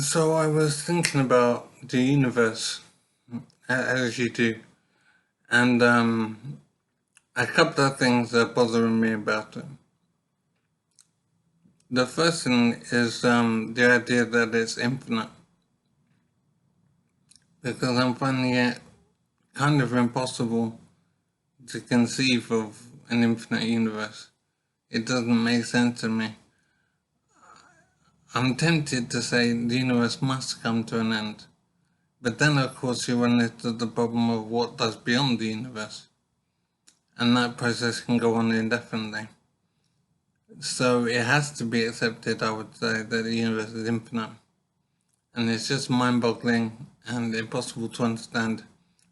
So I was thinking about the universe, as you do, and a couple of things are bothering me about it. The first thing is the idea that it's infinite, because I'm finding it kind of impossible to conceive of an infinite universe. It doesn't make sense to me. I'm tempted to say the universe must come to an end. But then, of course, you run into the problem of what does beyond the universe. And that process can go on indefinitely. So it has to be accepted, I would say, that the universe is infinite. And it's just mind-boggling and impossible to understand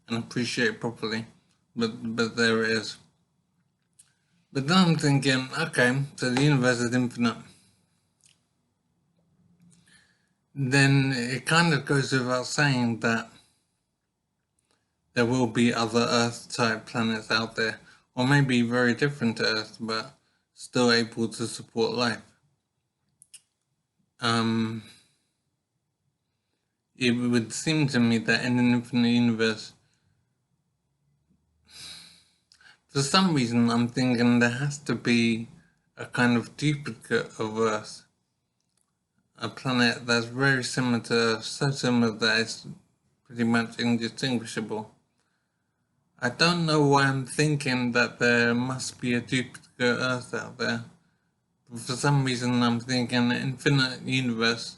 and appreciate properly. But there it is. But then I'm thinking, okay, so the universe is infinite. Then it kind of goes without saying that there will be other Earth-type planets out there, or maybe very different to Earth, but still able to support life. It would seem to me that in an infinite universe, for some reason I'm thinking there has to be a kind of duplicate of Earth. A planet that's very similar to Earth, so similar that it's pretty much indistinguishable. I don't know why I'm thinking that there must be a duplicate Earth out there. But for some reason I'm thinking an infinite universe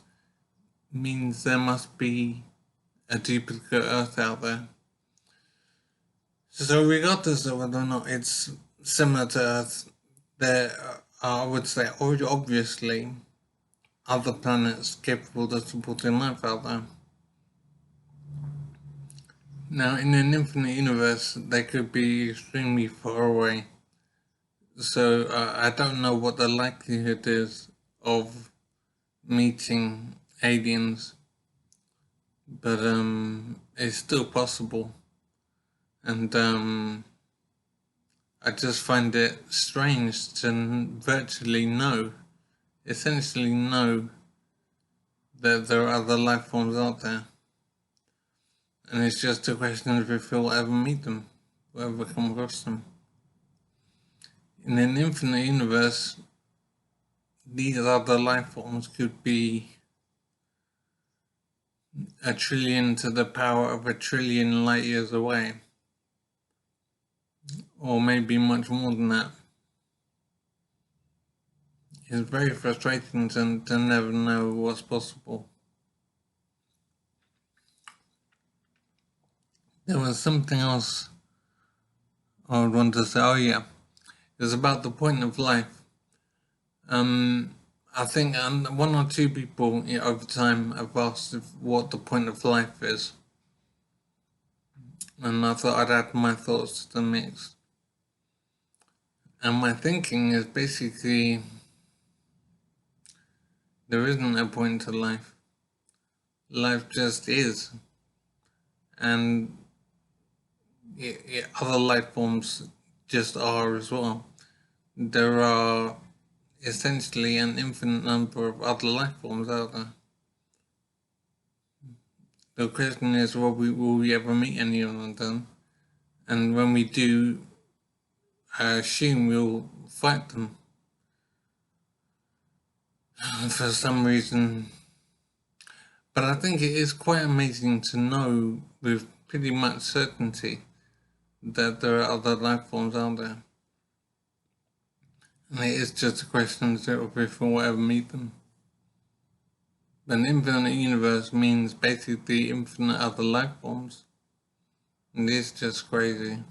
means there must be a duplicate Earth out there. So regardless of whether or not it's similar to Earth, there are, I would say, obviously other planets capable of supporting life out there. Now, in an infinite universe, they could be extremely far away. So I don't know what the likelihood is of meeting aliens, but it's still possible. And I just find it strange to virtually essentially know that there are other life forms out there. And it's just a question of if we'll ever meet them, or ever come across them. In an infinite universe, these other life forms could be a trillion to the power of a trillion light years away. Or maybe much more than that. It's very frustrating to never know what's possible. There was something else I would want to say. Oh yeah, it was about the point of life. I think one or two people over time have asked what the point of life is. And I thought I'd add my thoughts to the mix. And my thinking is basically there isn't a point to life. Life just is. And other life forms just are as well. There are essentially an infinite number of other life forms out there. The question is, will we ever meet any of them? And when we do, I assume we'll fight them. For some reason. But I think it is quite amazing to know with pretty much certainty that there are other life forms out there. And it is just a question of if we'll ever meet them. An infinite universe means basically infinite other life forms. And it's just crazy.